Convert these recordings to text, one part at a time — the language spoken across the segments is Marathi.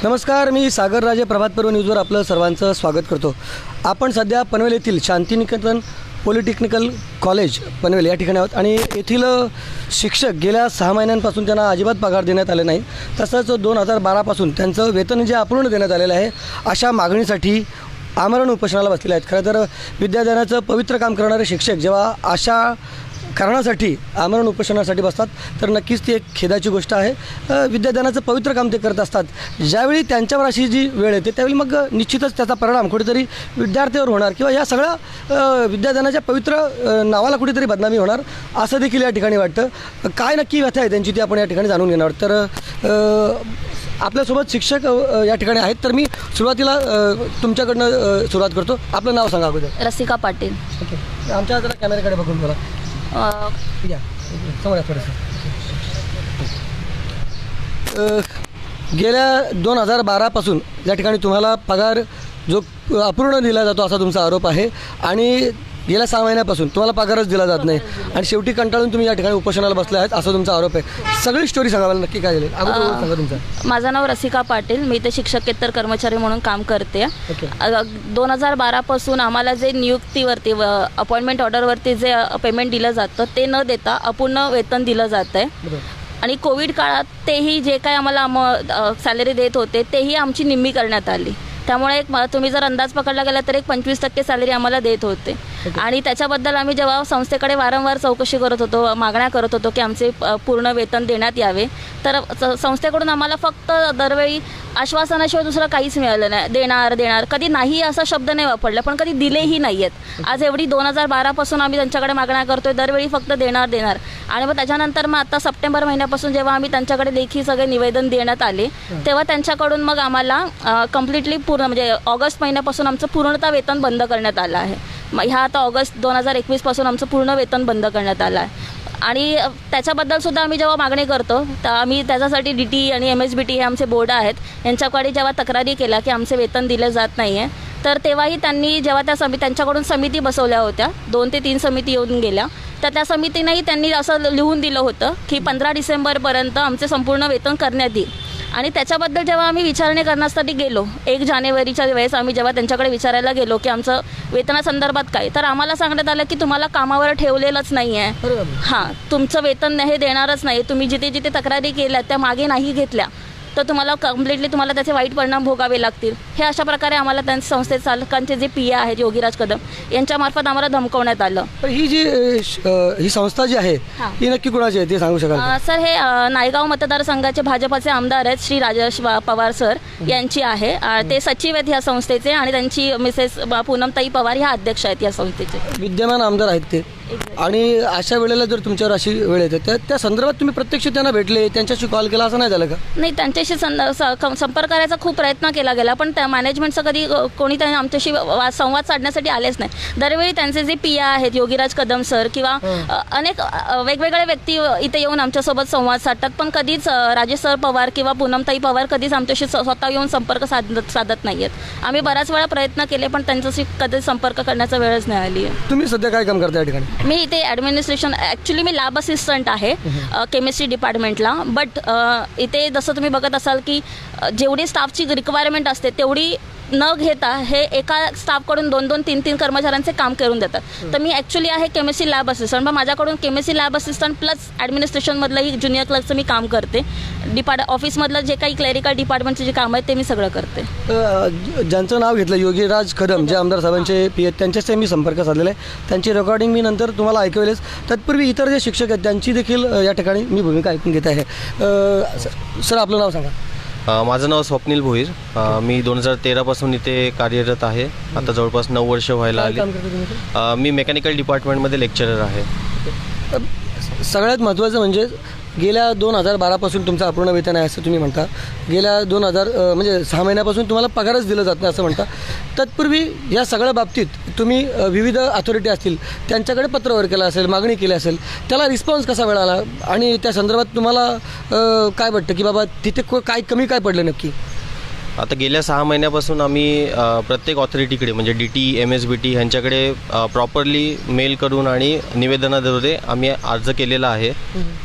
नमस्कार, मी सागर राजे प्रभात पर्व न्यूजवर आपलं सर्वांचं स्वागत करतो. आपण सध्या पनवेल येथील शांतिनिकेतन पॉलिटेक्निकल कॉलेज पनवेल या ठिकाणी आहोत आणि येथील शिक्षक गेल्या 6 महिन्यांपासून त्यांना अजिबात पगार देण्यात आले नाही. तसंच 2012पासून त्यांचं वेतन जे अपूर्ण देण्यात आलेलं आहे अशा मागणीसाठी आमरण उपोषणाला बसलेले आहेत. खरं तर विद्यादानाचं पवित्र काम करणारे शिक्षक जेव्हा अशा कारणासाठी आमरण उपोषणासाठी बसतात तर नक्कीच ती एक खेदाची गोष्ट आहे. विद्यादानाचं पवित्र काम ते करत असतात. ज्यावेळी त्यांच्यावर अशी जी वेळ येते त्यावेळी मग निश्चितच त्याचा परिणाम कुठेतरी विद्यार्थ्यावर होणार किंवा या सगळ्या विद्यादानाच्या पवित्र नावाला कुठेतरी बदनामी होणार असं देखील या ठिकाणी वाटतं. काय नक्की व्यथा आहे त्यांची ती आपण या ठिकाणी जाणून घेणार. तर आपल्यासोबत शिक्षक या ठिकाणी आहेत. तर मी सुरुवातीला तुमच्याकडनं सुरुवात करतो. आपलं नाव सांगा अगोदर. रसिका पाटील. ओके, आमच्या जरा कॅमेऱ्याकडे बघून बोला. या समोर थोडंसं. गेल्या 2012पासून या ठिकाणी तुम्हाला पगार जो अपूर्ण दिला जातो असा तुमचा आरोप आहे आणि गेल्या 6 महिन्यापासून तुम्हाला पगारच दिला जात नाही आणि शेवटी कंटाळून तुम्ही या ठिकाणी उपोषणाला बसले आहेत असा तुमचा आरोप आहे. सगळी स्टोरी सांगा मला, नक्की काय झाली अगोदर सांगा तुमचं. माझं नाव रसिका पाटील. मी इथे शिक्षकेतर कर्मचारी म्हणून काम करते. 2012पासून आम्हाला जे नियुक्तीवरती अपॉइंटमेंट ऑर्डरवरती जे पेमेंट दिलं जातं ते न देता अपूर्ण वेतन दिलं जातं आहे आणि कोविड काळात तेही जे काय आम्हाला सॅलरी देत होते तेही आमची निम्मी करण्यात आली. त्यामुळे एक तुम्ही जर अंदाज पकडला गेला तर एक 25% सॅलरी आम्हाला देत होते आणि त्याच्याबद्दल आम्ही जेव्हा संस्थेकडे वारंवार चौकशी करत होतो, मागण्या करत होतो की आमचे पूर्ण वेतन देण्यात यावे, तर संस्थेकडून आम्हाला फक्त दरवेळी आश्वासनाशिवाय दुसरं काहीच मिळालं नाही. देणार कधी नाही असा शब्द नाही वापरला, पण कधी दिलेही नाही आहेत. आज एवढी 2012पासून आम्ही त्यांच्याकडे मागण्या करतोय, दरवेळी फक्त देणार आणि मग त्याच्यानंतर मग आता सप्टेंबर महिन्यापासून जेव्हा आम्ही त्यांच्याकडे लेखी सगळे निवेदन देण्यात आले तेव्हा त्यांच्याकडून मग आम्हाला कम्प्लिटली पूर्ण म्हणजे ऑगस्ट महिन्यापासून आमचं पूर्णतः वेतन बंद करण्यात आलं आहे. ह्या आता ऑगस्ट 2021पासून आमचं पूर्ण वेतन बंद करण्यात आलं आहे आणि त्याच्याबद्दलसुद्धा आम्ही जेव्हा मागणी करतो तर आम्ही त्याच्यासाठी DT आणि MSBT हे आमचे बोर्ड आहेत यांच्याकडे जेव्हा तक्रारी केल्या की आमचे वेतन दिले जात नाही आहे तर तेव्हाही त्यांनी जेव्हा त्यांच्याकडून समिती बसवल्या होत्या, 2 ते 3 समिती येऊन गेल्या, तर त्या समितीनेही त्यांनी असं लिहून दिलं होतं की 15 डिसेंबरपर्यंत आमचे संपूर्ण वेतन करण्यात येईल. आणि त्याच्याबद्दल जेव्हा आम्ही विचारणे करण्यासाठी गेलो 1 जानेवारीच्या वेळेस आम्ही जेव्हा त्यांच्याकडे विचारायला गेलो की आमचं वेतनासंदर्भात काय, तर आम्हाला सांगण्यात आलं की तुम्हाला कामावर ठेवलेलंच नाही आहे. हां, तुमचं वेतन हे देणारच नाही. तुम्ही जिथे जिथे तक्रारी केल्या त्या मागे नाही घेतल्या तर तुम्हाला कम्प्लिटली तुम्हाला त्याचे वाईट परिणाम भोगावे लागतील. हे अशा प्रकारे आम्हाला त्यांच्या संस्थेत चालकांचे जे PA आहेत योगीराज कदम यांच्यामार्फत आम्हाला धमकवण्यात आलं. पण ही संस्था जी आहे ही नक्की कुणाची आहे ते सांगू शकाल? सर, हे नायगाव मतदारसंघाचे भाजपाचे आमदार आहेत श्री राजेश पवार सर यांची आहे. ते सचिव आहेत ह्या संस्थेचे आणि त्यांची मिसेस पूनमताई पवार ह्या अध्यक्ष आहेत या संस्थेचे. विद्यमान आमदार आहेत ते. आणि अशा वेळेला जर तुमच्यावर अशी वेळ येते तर त्या संदर्भात तुम्ही प्रत्यक्ष त्यांना भेटले, त्यांच्याशी कॉल केला असं नाही झालं का? नाही, त्यांच्याशी संपर्क करायचा खूप प्रयत्न केला गेला पण त्या मॅनेजमेंटचं कधी कोणी त्यांनी आमच्याशी संवाद साधण्यासाठी आलेच नाही. दरवेळी त्यांचे जे PA आहेत योगीराज कदम सर किंवा अनेक वेगवेगळ्या व्यक्ती इथे येऊन आमच्यासोबत संवाद साधतात पण कधीच राजेश सर पवार किंवा पूनमताई पवार कधीच आमच्याशी स्वतः येऊन संपर्क साधत नाही आहेत. आम्ही बऱ्याच वेळा प्रयत्न केले पण त्यांच्याशी कधी संपर्क करण्याचा वेळच नाही आली आहे. तुम्ही सध्या काय काम करता या ठिकाणी? मी इथे ॲडमिनिस्ट्रेशन, ॲक्च्युली मी लॅब असिस्टंट आहे केमिस्ट्री डिपार्टमेंटला. बट इथे जसं तुम्ही बघत असाल की जेवढी स्टाफची रिक्वायरमेंट असते तेवढी न घेता हे एका स्टाफकडून 2-2, 3-3 कर्मचाऱ्यांचे काम करून देतात. तर मी ॲक्च्युली आहे केमिस्ट्री लॅब असिस्टंट, पण माझ्याकडून केमिस्ट्री लॅब असिस्टंट प्लस ॲडमिनिस्ट्रेशनमधलंही ज्युनियर क्लर्कचं मी काम करते. ऑफिसमधलं जे काही क्लेरिकल डिपार्टमेंटचे जे काम आहे ते मी सगळं करते. ज्यांचं नाव घेतलं योगीराज कदम जे आमदार साहेबांचे PA त्यांच्याशी मी संपर्क साधलेला आहे. त्यांची रेकॉर्डिंग मी नंतर तुम्हाला ऐकवेलच. तत्पूर्वी इतर जे शिक्षक आहेत त्यांची देखील या ठिकाणी मी भूमिका ऐकून घेत आहे. सर, आपलं नाव सांगा. माझं नाव स्वप्नील भोईर. मी 2013पासून इथे कार्यरत आहे. आता जवळपास 9 वर्ष व्हायला आली. मी मेकॅनिकल डिपार्टमेंटमध्ये लेक्चरर आहे. सगळ्यात महत्त्वाचं म्हणजे गेल्या 2012पासून तुमचं अपूर्ण वेतन आहे असं तुम्ही म्हणता. गेल्या म्हणजे 6 महिन्यापासून तुम्हाला पगारच दिला जात नाही असं म्हणता. तत्पूर्वी या सगळ्या बाबतीत तुम्ही विविध अथॉरिटी असतील त्यांच्याकडे पत्रव्यवहार केला असेल, मागणी केली असेल, त्याला रिस्पॉन्स कसा मिळाला आणि त्या संदर्भात तुम्हाला काय वाटतं की बाबा तिथे काय कमी काय पडलं नक्की? आता गेल्या 6 महिन्यापासून आम्ही प्रत्येक ऑथॉरिटीकडे म्हणजे DT MSBT ह्यांच्याकडे प्रॉपरली मेल करून आणि निवेदनाद्वारे आम्ही अर्ज केलेला आहे.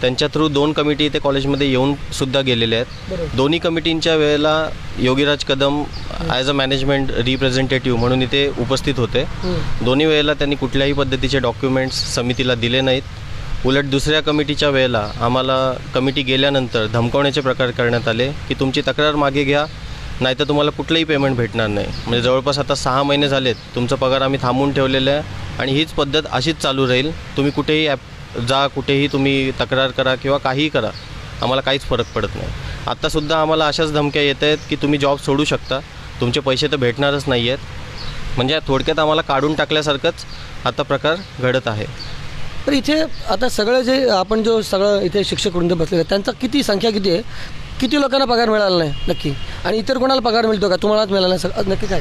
त्यांच्या थ्रू 2 कमिटी इथे कॉलेजमध्ये येऊन सुद्धा गेलेले आहेत. दोन्ही कमिटींच्या वेळेला Yogiraj Kadam as a management representative म्हणून इथे उपस्थित होते. दोन्ही वेळेला त्यांनी कुठल्याही पद्धतीचे डॉक्युमेंट्स समितीला दिले नाहीत. उलट दुसऱ्या कमिटीच्या वेळेला आम्हाला कमिटी गेल्यानंतर धमकावण्याचे प्रकार करण्यात आले की तुमची तक्रार मागे घ्या, नाही तर तुम्हाला कुठलंही पेमेंट भेटणार नाही. म्हणजे जवळपास आता 6 महिने झालेत तुमचा पगार आम्ही थांबवून ठेवलेला आहे आणि हीच पद्धत अशीच चालू राहील. तुम्ही कुठेही जा, कुठेही तुम्ही तक्रार करा किंवा काहीही करा, आम्हाला काहीच फरक पडत नाही. आत्तासुद्धा आम्हाला अशाच धमक्या येत आहेत की तुम्ही जॉब सोडू शकता, तुमचे पैसे तर भेटणारच नाही आहेत. म्हणजे थोडक्यात आम्हाला काढून टाकल्यासारखंच आता प्रकार घडत आहे. तर इथे आता सगळं जे आपण जो सगळं इथे शिक्षक वृंद बसलेले आहेत त्यांचा किती संख्या किती आहे, किती लोकांना पगार मिळाला नाही नक्की, आणि इतर कोणाला पगार मिळतो का, तुम्हालाच मिळाला नाही सर नक्की काय?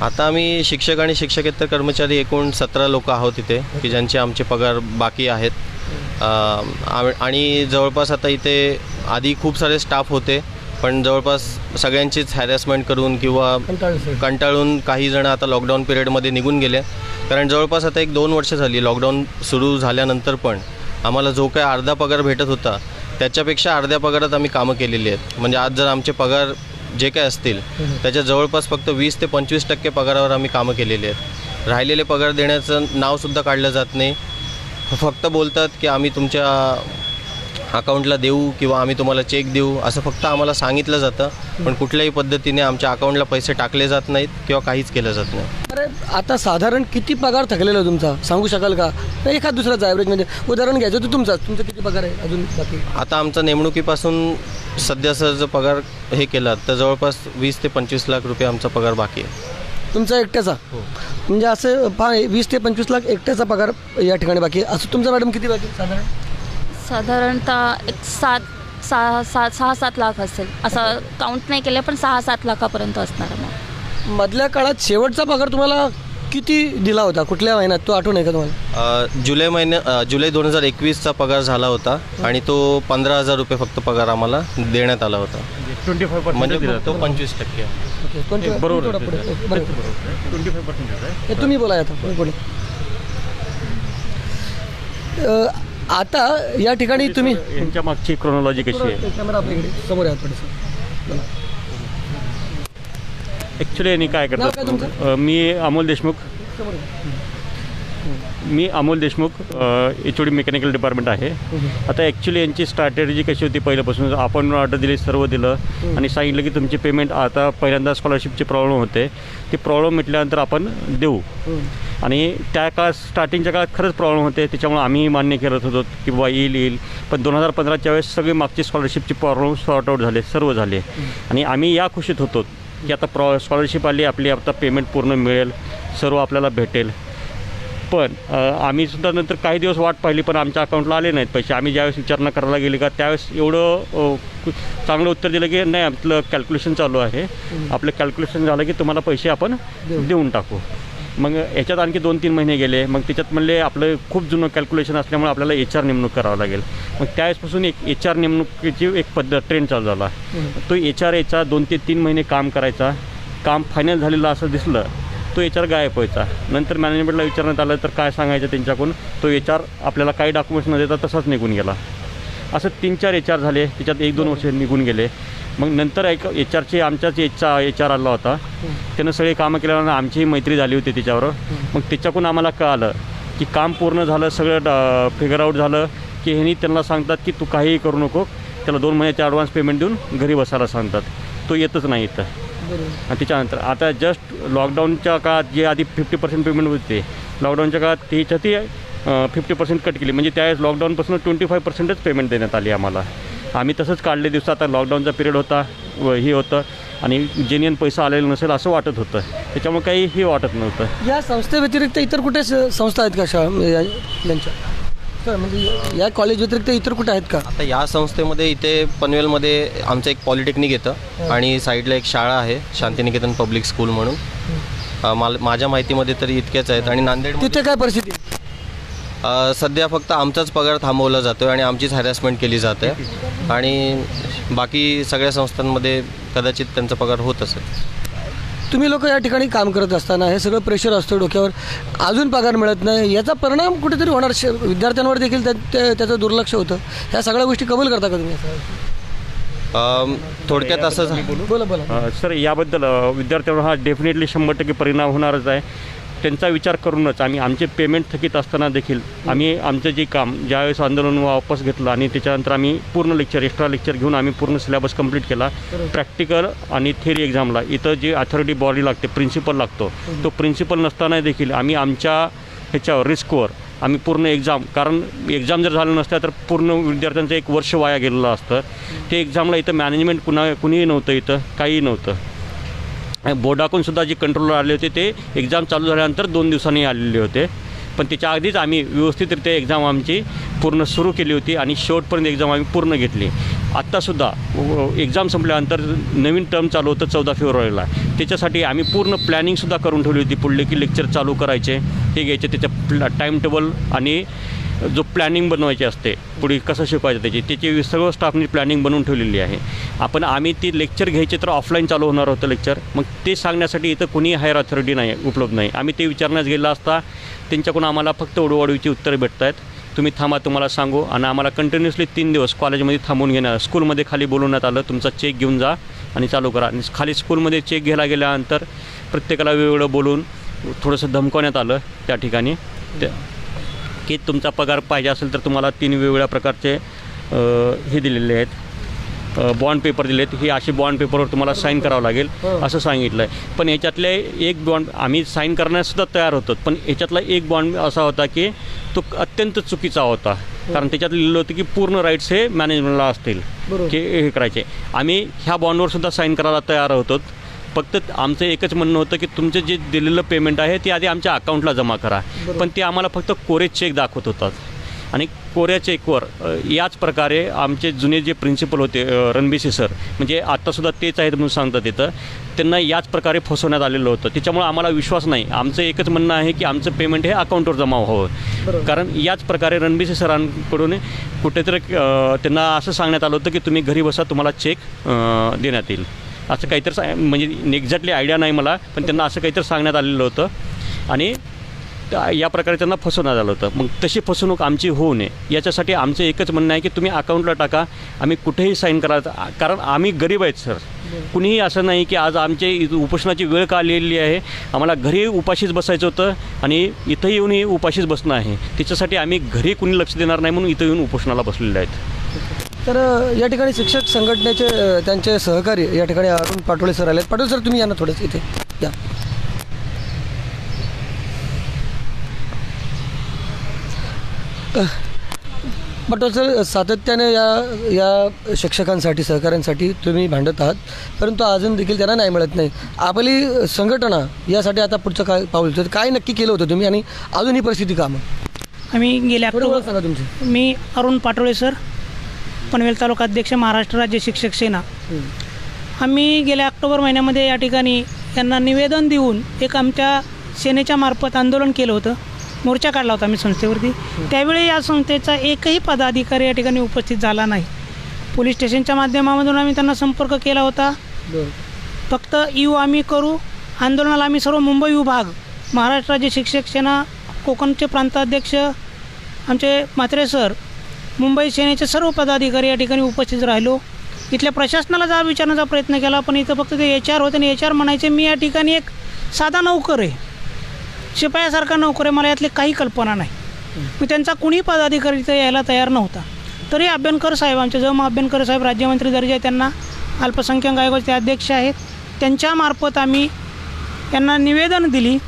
आता आम्ही शिक्षक आणि शिक्षकेतर कर्मचारी एकूण 17 लोक आहोत इथे की ज्यांचे आमचे पगार बाकी आहेत. आणि जवळपास आता इथे आधी खूप सारे स्टाफ होते पण जवळपास सगळ्यांचीच हॅरॅसमेंट करून किंवा कंटाळून काही जण आता लॉकडाऊन पिरियडमध्ये निघून गेले. कारण जवळपास आता 1-2 वर्ष झाली लॉकडाऊन सुरू झाल्यानंतर पण आम्हाला जो काय अर्धा पगार भेटत होता त्याच्यापेक्षा अर्ध्या पगारात आम्ही कामं केलेली आहेत. म्हणजे आज जर आमचे पगार जे काय असतील त्याच्या जवळपास फक्त 20 ते 25% पगारावर आम्ही कामं केलेली आहेत. राहिलेले पगार देण्याचं नावसुद्धा काढलं जात नाही. फक्त बोलतात की आम्ही तुमच्या अकाउंटला देऊ किंवा आम्ही तुम्हाला चेक देऊ असं फक्त आम्हाला सांगितलं जातं, पण कुठल्याही पद्धतीने आमच्या अकाउंटला पैसे टाकले जात नाहीत किंवा काहीच केलं जात नाही. अरे आता साधारण किती पगार थकलेला तुमचा सांगू शकाल का? एखाद दुसराचा ॲव्हरेज म्हणजे उदाहरण घ्यायचं तर तुमचा किती पगार आहे अजून बाकी? आता आमचा नेमणुकीपासून सध्याचा जर पगार हे केला तर जवळपास 20 ते 25 लाख रुपये आमचा पगार बाकी आहे. तुमचा एकट्याचा? म्हणजे असं 20 ते 25 लाख एकट्याचा पगार या ठिकाणी बाकी आहे. असं तुमचा मॅडम किती बाकी साधारणतः एक 6-7 लाख असेल, असं काउंट नाही केलं पण 6-7 लाखापर्यंत असणार. मग मधल्या काळात शेवटचा पगार तुम्हाला किती दिला होता, कुठल्या महिन्यात तो आठवण आहे का तुम्हाला? जुलै 2021चा पगार झाला होता आणि तो 15,000 रुपये फक्त पगार आम्हाला देण्यात आला होता. 25% म्हणजे दिला तो 25% आहे. ओके, बरोबर. 25% तुम्ही बोला आता कोणी आता या ठिकाणी तुम्ही यांच्या मागची क्रोनॉलॉजी कशी आहे? कॅमेरा आपल्याकडे समोर आहे थोडंसं. ॲक्च्युली यांनी काय नाव काय करतात, तुमचं? मी Amol Deshmukh HOD mechanical department आहे. आता ॲक्च्युली यांची स्ट्रॅटेजी कशी होती, पहिल्यापासून आपण ऑर्डर दिली, सर्व दिलं आणि सांगितलं की तुमची पेमेंट आता पहिल्यांदा स्कॉलरशिपचे प्रॉब्लेम होते, ते प्रॉब्लेम मिटल्यानंतर आपण देऊ. आणि त्या काळात स्टार्टिंगच्या काळात खरंच प्रॉब्लेम होते, त्याच्यामुळे आम्ही मान्य करत होतो की बाबा येईल. पण 2015च्या वेळेस सगळे मागचे स्कॉलरशिपचे प्रॉब्लेम सॉर्ट आऊट झाले, सर्व झाले आणि आम्ही या खुशीत होतो की आता स्कॉलरशिप आली, आपली आता पेमेंट पूर्ण मिळेल, सर्व आपल्याला भेटेल. पण आम्ही सुद्धा नंतर काही दिवस वाट पाहिली पण आमच्या अकाउंटला आले नाहीत पैसे. आम्ही ज्यावेळेस विचारणा करायला गेले का त्यावेळेस एवढं चांगलं उत्तर दिलं की नाही, आपलं कॅल्क्युलेशन चालू आहे, आपलं कॅल्क्युलेशन झालं की तुम्हाला पैसे आपण देऊन टाकू. मग याच्यात आणखी 2-3 महिने गेले. मग त्याच्यात म्हणले आपलं खूप जुनं कॅल्क्युलेशन असल्यामुळे आपल्याला HR नेमणूक करावं लागेल. मग त्यावेळेसपासून एक HR नेमणुकीची एक ट्रेंड चालू झाला. तो HR याचा 2 ते 3 महिने काम करायचा, काम फायनल झालेलं असं दिसलं तो HR गायब व्हायचा. नंतर मॅनेजमेंटला विचारण्यात आलं तर काय सांगायचं त्यांच्याकडून, तो HR आपल्याला काही डॉक्युमेंट्स न देता तसाच निघून गेला. असं 3-4 HR झाले, त्याच्यात 1-2 वर्ष निघून गेले. मग नंतर एक HRचे आमच्याच HR आला होता, त्यानं सगळे कामं केल्यानंतर आमचीही मैत्री झाली होती त्याच्यावर. मग त्याच्याकडून आम्हाला कळालं की काम पूर्ण झालं, सगळं फिगर आऊट झालं की ह्यांनी त्यांना सांगतात की तू काहीही करू नको, त्याला 2 महिन्याचे ॲडव्हान्स पेमेंट देऊन घरी बसायला सांगतात. तो येतच नाही इथं. आणि त्याच्यानंतर आता जस्ट लॉकडाऊनच्या काळात जे आधी 50% पेमेंट होते, लॉकडाऊनच्या काळात त्याच्यातही 50% कट केली. म्हणजे त्यावेळेस लॉकडाऊनपासून 25%च पेमेंट देण्यात आली आम्हाला. आम्ही तसंच काढले दिवस. आता लॉकडाऊनचा पिरियड होता, हे होतं आणि जेन्युइन पैसा आलेला नसेल असं वाटत होतं, त्याच्यामुळे काहीही वाटत नव्हतं. या संस्थेव्यतिरिक्त इतर कुठे संस्था आहेत का यांच्या सर, म्हणजे या कॉलेज व्यतिरिक्त इतर कुठे आहेत का? आता या संस्थेमध्ये इथे पनवेलमध्ये आमचं एक पॉलिटेक्निक येतं आणि साईडला एक शाळा आहे शांतिनिकेतन पब्लिक स्कूल म्हणून. माझ्या माहितीमध्ये तरी इतक्याच आहेत. आणि नांदेड तिथे काय परिस्थिती? सध्या फक्त आमचाच पगार थांबवला जातो आहे आणि आमचीच हॅरॅसमेंट केली जाते आणि बाकी सगळ्या संस्थांमध्ये कदाचित त्यांचा पगार होत असेल. तुम्ही लोक या ठिकाणी काम करत असताना हे सगळं प्रेशर असतं डोक्यावर, अजून पगार मिळत नाही, याचा परिणाम कुठेतरी होणार. विद्यार्थ्यांवर देखील त्याचं दुर्लक्ष होतं. ह्या सगळ्या गोष्टी कबूल करता का तुम्ही? थोडक्यात असं बोला. सर, याबद्दल विद्यार्थ्यांवर हा डेफिनेटली 100% परिणाम होणारच आहे. त्यांचा विचार करूनच आम्ही आमचे पेमेंट थकीत असताना देखील आम्ही आमचं जे काम ज्यावेळेस आंदोलन वापस घेतलं आणि त्याच्यानंतर आम्ही पूर्ण लेक्चर एक्स्ट्रा लेक्चर घेऊन आम्ही पूर्ण सिलेबस कंप्लीट केला. प्रॅक्टिकल आणि थिअरी एक्झामला इथं जे अथॉरिटी बॉडी लागते, प्रिन्सिपल लागतो, तो प्रिन्सिपल नसताना देखील आम्ही आमच्या ह्याच्यावर रिस्कवर आम्ही पूर्ण एक्झाम, कारण एक्झाम जर झालं नसतं तर पूर्ण विद्यार्थ्यांचं 1 वर्ष वाया गेलेलं असतं. ते एक्झामला इथं मॅनेजमेंट कुणीही नव्हतं, इथं काहीही नव्हतं. बोर्डाकडून सुद्धा जे कंट्रोलर आले होते ते एक्झाम चालू झाल्यानंतर 2 दिवसांनी आलेले होते. पण त्याच्या आधीच आम्ही व्यवस्थितरित्या एक्झाम आमची पूर्ण सुरू केली होती आणि शेवटपर्यंत एक्झाम आम्ही पूर्ण घेतली. आत्तासुद्धा एक्झाम संपल्यानंतर नवीन टर्म चालू होतं 14 फेब्रुवारीला. त्याच्यासाठी आम्ही पूर्ण प्लॅनिंगसुद्धा करून ठेवली होती. पुढले की लेक्चर चालू करायचे, हे घ्यायचे, त्याच्या टाईम टेबल आणि जो प्लॅनिंग बनवायची असते पुढे कसं शिकवायचं त्याची सगळं स्टाफनी प्लॅनिंग बनवून ठेवलेली आहे. आम्ही ती लेक्चर घ्यायचे तर ऑफलाईन चालू होणार होतं लेक्चर. मग ते सांगण्यासाठी इथं कुणी हायर अथॉरिटी नाही, उपलब्ध नाही. आम्ही ते विचारण्यास गेला असता त्यांच्याकडून आम्हाला फक्त उडवाडवीची उत्तरे भेटत आहेत. तुम्ही थांबा, तुम्हाला सांगू. आणि आम्हाला कंटिन्युअसली 3 दिवस कॉलेजमध्ये थांबवून घेणार. स्कूलमध्ये खाली बोलवण्यात आलं, तुमचा चेक घेऊन जा आणि चालू करा. आणि खाली स्कूलमध्ये चेक घ्यायला गेल्यानंतर प्रत्येकाला वेगवेगळं बोलून थोडंसं धमकवण्यात आलं त्या ठिकाणी की तुमचा पगार पाहिजे असेल तर तुम्हाला 3 वेगवेगळ्या प्रकारचे हे दिलेले आहेत, बॉन्ड पेपर दिलेत. हे असे बॉन्ड पेपरवर तुम्हाला साईन करावं लागेल असं सांगितलं आहे. पण ह्याच्यातले एक बॉन्ड आम्ही साईन करण्यासुद्धा तयार होतो, पण ह्याच्यातला एक बॉन्ड असा होता की तो अत्यंत चुकीचा होता. कारण त्याच्यात लिहिलं होतं की पूर्ण राईट्स हे मॅनेजमेंटला असतील की हे करायचे. आम्ही ह्या बॉन्डवर सुद्धा साईन करायला तयार होतो. फक्त आमचं एकच म्हणणं होतं की तुमचं जे दिलेलं पेमेंट आहे ते आधी आमच्या अकाउंटला जमा करा. पण ते आम्हाला फक्त कोरे चेक दाखवत होतात. आणि कोऱ्या चेकवर याच प्रकारे आमचे जुने जे प्रिन्सिपल होते रणबीसी सर, म्हणजे आत्तासुद्धा तेच आहेत म्हणून सांगतात तिथं, त्यांना याच प्रकारे फसवण्यात आलेलं होतं. त्याच्यामुळे आम्हाला विश्वास नाही. आमचं एकच म्हणणं आहे की आमचं पेमेंट हे अकाउंटवर जमा व्हावं. कारण याच प्रकारे रणबीसी सरांकडून कुठेतरी त्यांना असं सांगण्यात आलं होतं की तुम्ही घरी बसा, तुम्हाला चेक देण्यात येईल असं काहीतरी, म्हणजे एक्झॅक्टली आयडिया नाही मला, पण त्यांना असं काहीतरी सांगण्यात आलेलं होतं आणि या प्रकारे त्यांना फसवण्यात आलं होतं. मग तशी फसवणूक आमची होऊ नये याच्यासाठी आमचं एकच म्हणणं आहे की तुम्ही अकाउंटला टाका, आम्ही कुठेही साईन करायचं. कारण आम्ही गरीब आहेत सर. कुणीही असं नाही की आज आमचे उपोषणाची वेळ का आलेली आहे, आम्हाला घरी उपाशीच बसायचं होतं आणि इथं येऊनही उपाशीच बसणं आहे. त्याच्यासाठी आम्ही घरी कुणी लक्ष देणार नाही म्हणून इथं येऊन उपोषणाला बसलेले आहेत. तर या ठिकाणी शिक्षक संघटनेचे त्यांचे सहकारी या ठिकाणी अरुण पाटोळे सर आले. पाटोळे सर, तुम्ही या ना थोडंसं इथे या. पाटोळे सर, सातत्याने या शिक्षकांसाठी, सहकाऱ्यांसाठी तुम्ही भांडत आहात, परंतु अजून देखील त्यांना नाही मिळत नाही. आपली संघटना यासाठी आता पुढचं काय पाऊल उचलते? काय नक्की केलं होतं तुम्ही आणि अजून ही परिस्थिती का? मग आम्ही गेल्या बरोबर सांगा तुमची. मी अरुण पाटोळे सर, पनवेल तालुका अध्यक्ष, महाराष्ट्र राज्य शिक्षक सेना. आम्ही गेल्या ऑक्टोबर महिन्यामध्ये या ठिकाणी यांना निवेदन देऊन एक आमच्या सेनेच्या मार्फत आंदोलन केलं होतं, मोर्चा काढला होता आम्ही संस्थेवरती. त्यावेळी या संस्थेचा एकही पदाधिकारी या ठिकाणी उपस्थित झाला नाही. पोलीस स्टेशनच्या माध्यमामधून आम्ही त्यांना संपर्क केला होता. फक्त येऊ आम्ही करू आंदोलनाला. आम्ही सर्व मुंबई विभाग, महाराष्ट्र राज्य शिक्षक सेना, कोकणचे प्रांताध्यक्ष आमचे म्हात्रे सर, मुंबई सेनेचे सर्व पदाधिकारी या ठिकाणी उपस्थित राहिलो. इथल्या प्रशासनाला जा विचारण्याचा प्रयत्न केला, पण इथं फक्त ते HR होते आणि HR म्हणायचे मी या ठिकाणी एक साधा नोकर आहे, शिपायासारखा नोकर आहे, मला यातली काही कल्पना नाही. मी त्यांचा कुणी पदाधिकारी इथं यायला तयार नव्हता. तरी अभ्यंकर साहेब, आमचे जम अभ्यंकर साहेब राज्यमंत्री दर्जा आहे, त्यांना अल्पसंख्याक आयोगाचे अध्यक्ष आहेत, त्यांच्यामार्फत आम्ही यांना निवेदन दिली.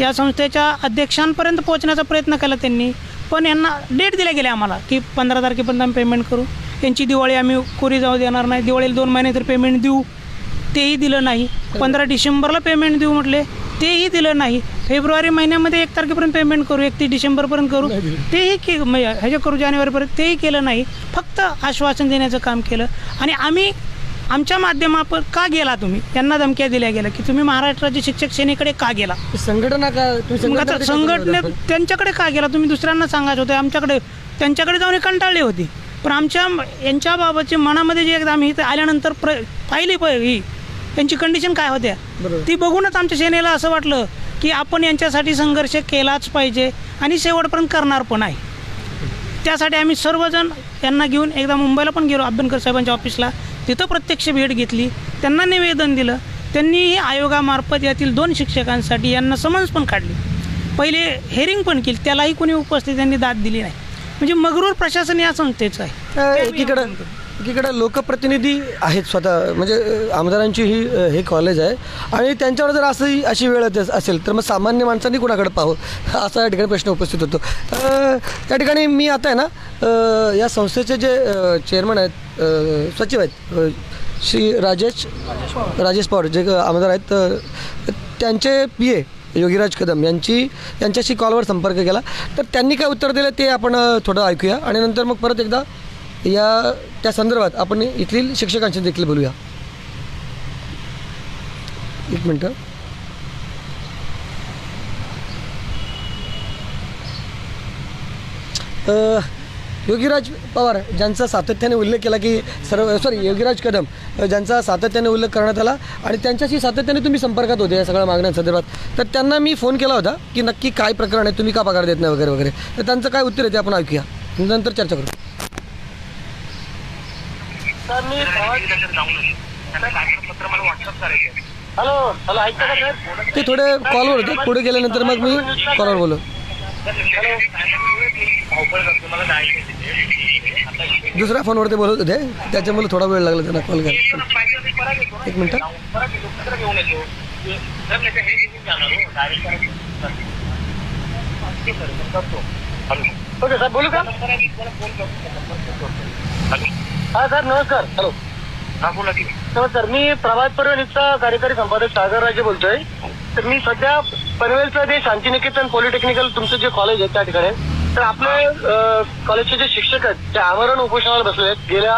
या संस्थेच्या अध्यक्षांपर्यंत पोहोचण्याचा प्रयत्न केला त्यांनी, पण यांना डेट दिल्या गेल्या आम्हाला की 15 तारखेपर्यंत आम्ही पेमेंट करू. यांची दिवाळी आम्ही कोरी जाऊ देणार नाही, दिवाळीला 2 महिने तर पेमेंट देऊ, तेही दिलं नाही. 15 डिसेंबरला पेमेंट देऊ म्हटले, तेही दिलं नाही. फेब्रुवारी महिन्यामध्ये 1 तारखेपर्यंत पेमेंट करू, 31 डिसेंबरपर्यंत करू, तेही ह्याच्या करू जानेवारीपर्यंत, तेही केलं नाही. फक्त आश्वासन देण्याचं काम केलं. आणि आम्ही आमच्या माध्यमापर का गेला तुम्ही? त्यांना धमक्या दिल्या गेल्या की तुम्ही महाराष्ट्र राज्य शिक्षक सेनेकडे का गेला? संघटना का तुम्ही मग आता संघटनेकडे का संघटनेत जाता? त्यांच्याकडे का गेला? तुम्ही दुसऱ्यांना सांगायचं होतं आमच्याकडे, त्यांच्याकडे जाऊन कंटाळली होती. पण यांच्याबाबतची मनामध्ये जे एकदा आम्ही इथं आल्यानंतर पाहिली ही यांची कंडिशन काय होत्या बरोबर. ती बघूनच आमच्या सेनेला असं वाटलं की आपण यांच्यासाठी संघर्ष केलाच पाहिजे आणि शेवटपर्यंत करणार पण आहे. त्यासाठी आम्ही सर्वजण यांना घेऊन एकदा मुंबईला पण गेलो अभ्यंकर साहेबांच्या ऑफिसला, तिथं प्रत्यक्ष भेट घेतली, त्यांना निवेदन दिलं. त्यांनी आयोगामार्फत यातील 2 शिक्षकांसाठी यांना समन्स पण काढली, पहिले हेअरिंग पण केली, त्यालाही कोणी उपस्थित त्यांनी दाद दिली नाही. म्हणजे मगरूर प्रशासन या संस्थेचं आहे. एकीकडे लोकप्रतिनिधी आहेत स्वतः, म्हणजे आमदारांची हे कॉलेज आहे आणि त्यांच्यावर जर अशी वेळ असेल तर मग सामान्य माणसांनी कुणाकडे पाहावं असा या ठिकाणी प्रश्न उपस्थित होतो. त्या ठिकाणी मी आता आहे ना या संस्थेचे जे चेअरमन आहेत, सचिव आहेत, श्री राजेश पवार जे आमदार आहेत, त्यांचे PA योगीराज कदम यांच्याशी कॉलवर संपर्क केला, तर त्यांनी काय उत्तर दिलं ते आपण थोडं ऐकूया आणि नंतर मग परत एकदा त्या संदर्भात आपण इथली शिक्षकांशी देखील बोलूया. एक मिनटं. योगीराज पवार ज्यांचा सातत्याने उल्लेख केला की योगीराज कदम ज्यांचा सातत्याने उल्लेख करण्यात आला आणि त्यांच्याशी सातत्याने तुम्ही संपर्कात होते या सगळ्या मागण्यांसंदर्भात, तर त्यांना मी फोन केला होता की नक्की काय प्रकरण आहे, तुम्ही का पगार देत नाही वगैरे वगैरे. तर त्यांचं काय उत्तर आहे ते आपण ऐकूया, नंतर चर्चा करू. हॅलो ऐकता का सर? ते थोडे कॉलवर होते, पुढे गेल्यानंतर मग मी कॉलवर बोलू. दुसऱ्या फोनवरती बोलत होते, त्याच्यामुळे थोडा वेळ लागला त्यांना कॉल करायला. एक मिनटं. ओके सर, बोलू का? हा सर, नमस्कार. हॅलो, हा बोला की. नमस्कार. मी प्रभात पर्वणीचा कार्यकारी संपादक सागर राजे बोलतोय. तर मी सध्या पनवेलचं जे शांतिनिकेतन पॉलिटेक्निकल तुमचं जे कॉलेज आहे त्या ठिकाणी, तर आपले कॉलेजचे जे शिक्षक आहेत ते आमरण उपोषणाला बसले आहेत. गेल्या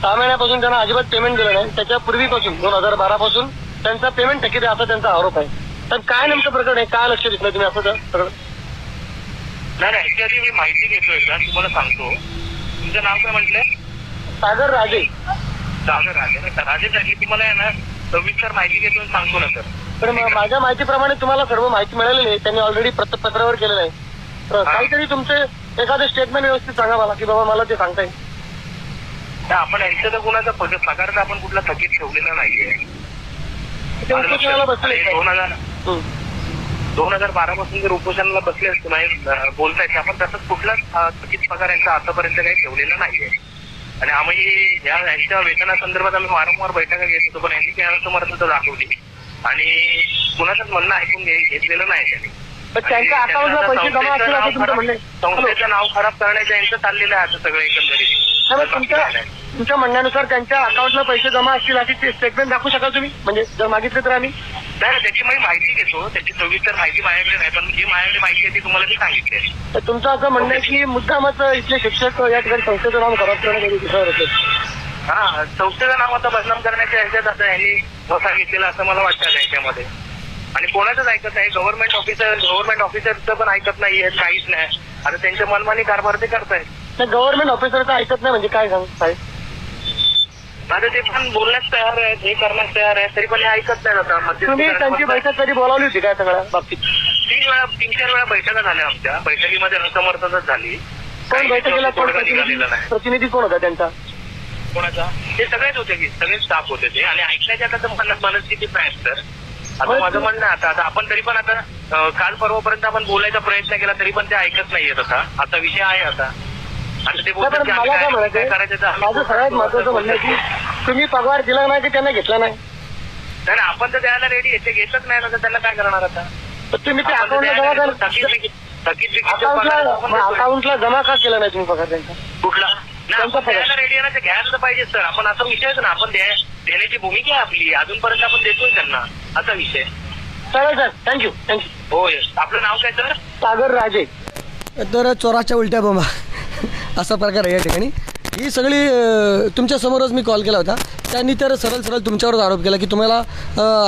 6 महिन्यापासून त्यांना अजिबात पेमेंट दिलं नाही. त्याच्या पूर्वीपासून 2012 पासून त्यांचा पेमेंट थकीत आहे असा त्यांचा आरोप आहे. तर काय नेमकं प्रकरण आहे, काय लक्ष देत नाही तुम्ही असं सगळं? नाही ऍक्च्युअली मी माहिती घेतो एकदा, तुम्हाला सांगतो. तुमचं नाव काय म्हटलंय? सागर राजे. सागर राजे. राजेसाठी तुम्हाला आहे ना सविस्तर माहिती घेतो आणि सांगतो ना सर. तर माझ्या माहितीप्रमाणे तुम्हाला सर्व माहिती मिळालेली आहे, त्यांनी ऑलरेडी पत्रावर केलेलं आहे. तर काहीतरी तुमचे एखादं स्टेटमेंट व्यवस्थित सांगा मला की बाबा मला ते सांगता येईल. आपण यांच्या तर कुणाचा पगार तर आपण कुठला थकीत ठेवलेला नाहीये. ते उपोषणाला बसले 2012 पासून जर उपोषणाला बसले असते नाही बोलतायत आपण तसंच कुठलाच थकीत पगार यांचा आतापर्यंत काही ठेवलेला नाहीये. आणि आम्ही यांच्या वेतनासंदर्भात आम्ही वारंवार बैठका घेत होतो, पण यांनी काही असमर्थता दाखवली आणि कुणाचंच म्हणणं ऐकून घेतलेलं नाही त्यांनी. त्यांच्या अकाउंटला पैसे जमा असतील असं तुमचं म्हणणं आहे? संस्थेचं नाव खराब करण्याचं यांचं चाललेलं आहे आता सगळं एकंदरीत. तुमच्या म्हणण्यानुसार त्यांच्या अकाउंटला पैसे जमा असतील अशी स्टेटमेंट दाखवू शकाल तुम्ही, म्हणजे जर मागितले तर आम्ही? नाही, त्याची मी माहिती घेतो, त्याची सविस्तर माहिती माझ्याकडे नाही, पण जी माझ्याकडे माहिती आहे ती तुम्हाला मी सांगितली. तर तुमचं असं म्हणणं आहे की मुद्दामच इथले शिक्षक या ठिकाणी संस्थेचं नाव खराब करण्यासाठी दुसऱ्यावर होते? हा, संस्थेचं नाव आता बदनाम करण्याच्या ह्याच्यात आता यांनी सांगितलेलं असं मला वाटतं याच्यामध्ये. आणि कोणाचंच ऐकत नाही, गव्हर्नमेंट ऑफिसरचं पण ऐकत नाहीये, काहीच नाही. आता त्यांच्या मनमानी कारभार ते करतायत. तर गव्हर्नमेंट ऑफिसरचं ऐकत नाही म्हणजे काय सांग साहेब? आता ते पण बोलण्यास तयार आहेत, हे करण्यास तयार आहेत, तरी पण हे ऐकत नाही. आता तुम्ही त्यांची बैठक कधी बोलावली होती काय सगळ्या बाबतीत? 3-4 वेळा बैठका झाल्या आमच्या. बैठकीमध्ये असमर्थताच झाली. कोण बैठकीला प्रतिनिधी कोण होता त्यांचा? कोणाचा? ते सगळेच होते की, सगळे स्टाफ होते ते. आणि ऐकण्याच्या आता मनस्थितीत नाही सर. आता माझं म्हणणं आता आपण तरी पण आता काल परवापर्यंत आपण बोलायचा प्रयत्न केला तरी पण ते ऐकत नाहीयेत. आता विषय आहे आता ते बोलतात की मला काय म्हणायचं, माझं सगळ्यात महत्वाचं म्हणणं आहे की तुम्ही पगार दिला नाही की त्यांना घेतला नाही? नाही, आपण तर द्यायला रेडी आहे, ते घेतच नाही तर त्यांना काय करणार आता? तर तुम्ही ते अकाउंटला जमा का केला नाही तुम्ही पगार त्यांचा? कुठला? नाही, आपण द्यायला रेडी आहे ना, ते घ्यायला तर पाहिजे सर. आपण असा विषयच ना, आपण देण्याची भूमिका आहे आपली, अजूनपर्यंत आपण देतोय त्यांना, असा विषय. चालेल सर, थँक्यू. हो, यस. आपलं नाव काय सर? सागर राजे. तर चोराच्या उलट्या बोंबा असा प्रकार आहे या ठिकाणी. ही सगळी तुमच्या समोरच मी कॉल केला होता. त्यांनी तर सरळ तुमच्यावरच आरोप केला की तुम्हाला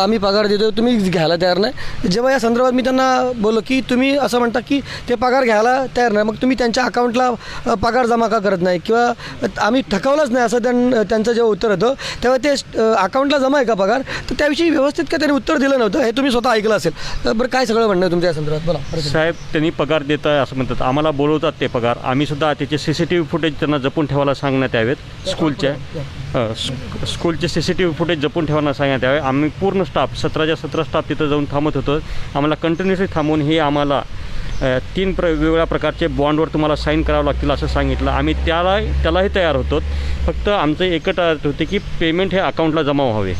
आम्ही पगार देतो, तुम्ही घ्यायला तयार नाही. जेव्हा या संदर्भात मी त्यांना बोललो की तुम्ही असं म्हणता की ते पगार घ्यायला तयार नाही, मग तुम्ही त्यांच्या अकाउंटला पगार जमा का करत नाही किंवा आम्ही थकवलंच नाही असं त्यांचं जेव्हा उत्तर होतं तेव्हा ते अकाउंटला जमा आहे का पगार, तर त्याविषयी व्यवस्थित का त्यांनी उत्तर दिलं नव्हतं. हे तुम्ही स्वतः ऐकलं असेल. बरं, काय सगळं म्हणणं आहे तुमच्या या संदर्भात बोला. साहेब, त्यांनी पगार देत आहे असं म्हणतात, आम्हाला बोलवतात ते पगार. आम्ही सुद्धा त्याचे CCTV फुटेज त्यांना जपून ठेवायला सांगण्यात यावेत. स्कूलचे CCTV फुटेज जपून ठेवायला सांगण्यात यावे. आम्ही पूर्ण स्टाफ 17च्या 17 स्टाफ तिथं जाऊन थांबत होतो. आम्हाला कंटिन्युअसली थांबवून हे आम्हाला 3 वेगवेगळ्या प्रकारचे बॉन्डवर तुम्हाला साईन करावं लागतील असं सांगितलं. आम्ही त्यालाही तयार होतो. फक्त आमचं एकच अर्थ होते की पेमेंट हे अकाउंटला जमा व्हावे.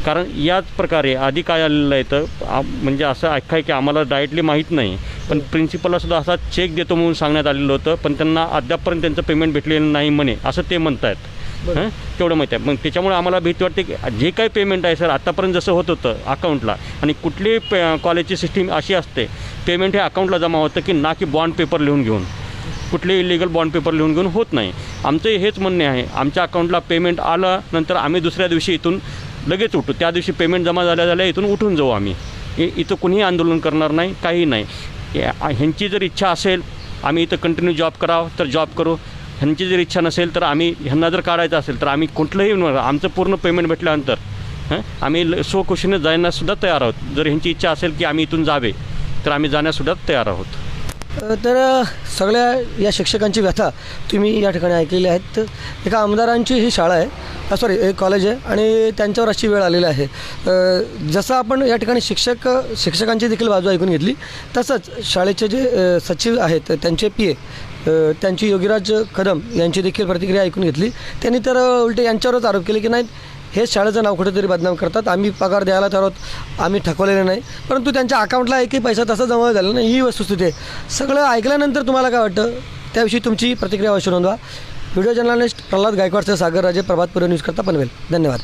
कारण याच प्रकारे आधी काय आलेलं आहे तर म्हणजे असं ऐकाय की आम्हाला डायरेक्टली माहीत नाही, पण प्रिन्सिपलला सुद्धा असा चेक देतो म्हणून सांगण्यात आलेलं होतं, पण त्यांना अद्यापपर्यंत त्यांचं पेमेंट भेटलेलं नाही म्हणे असं ते म्हणत आहेत. तेवढं माहिती आहे. मग त्याच्यामुळे आम्हाला भीती वाटते की जे काही पेमेंट आहे सर आत्तापर्यंत जसं होत होतं अकाउंटला, आणि कुठलीही कॉलेजची सिस्टीम अशी असते पेमेंट हे अकाउंटला जमा होतं की ना की बॉन्ड पेपर लिहून घेऊन, कुठलेही इलिगल बॉन्ड पेपर लिहून घेऊन होत नाही. आमचं हेच म्हणणे आहे, आमच्या अकाउंटला पेमेंट आलं नंतर आम्ही दुसऱ्या दिवशी इथून लगेच उठू. त्या दिवशी पेमेंट जमा झाल्या इथून उठून जाऊ आम्ही. इथं कुणीही आंदोलन करणार नाही, काही नाही. ह्यांची जर इच्छा असेल आम्ही इथं कंटिन्यू जॉब करावं तर जॉब करू. ह्यांची जर इच्छा नसेल तर आम्ही ह्यांना जर काढायचं असेल तर आम्ही कुठलंही आमचं पूर्ण पेमेंट भेटल्यानंतर आम्ही स्वखुशीने जाण्यासुद्धा तयार आहोत. जर ह्यांची इच्छा असेल की आम्ही इथून जावे तर आम्ही जाण्यासुद्धा तयार आहोत. तर सगळ्या या शिक्षकांची व्यथा तुम्ही या ठिकाणी ऐकलेली आहेत. एका आमदारांची ही शाळा आहे, सॉरी एक कॉलेज आहे, आणि त्यांच्यावर अशी वेळ आलेली आहे. जसं आपण या ठिकाणी शिक्षकांची देखील बाजू ऐकून घेतली, तसंच शाळेचे जे सचिव आहेत त्यांचे PA त्यांची योगीराज कदम यांची देखील प्रतिक्रिया ऐकून घेतली. त्यांनी तर उलटे यांच्यावरच आरोप केले की नाही, हेच शाळेचं नाव कुठेतरी बदनाम करतात, आम्ही पगार द्यायला तर आहोत, आम्ही थकवलेले नाही, परंतु त्यांच्या अकाउंटला एकही पैसा तसा जमा झाला नाही, ही वस्तुस्थिती आहे. सगळं ऐकल्यानंतर तुम्हाला काय वाटतं त्याविषयी तुमची प्रतिक्रिया अवश्य नोंदवा. व्हिडिओ जर्नलिस्ट प्रल्हाद गायकवाडसह सागर राजे, प्रभात पूर्व न्यूज करता पनवेल. धन्यवाद.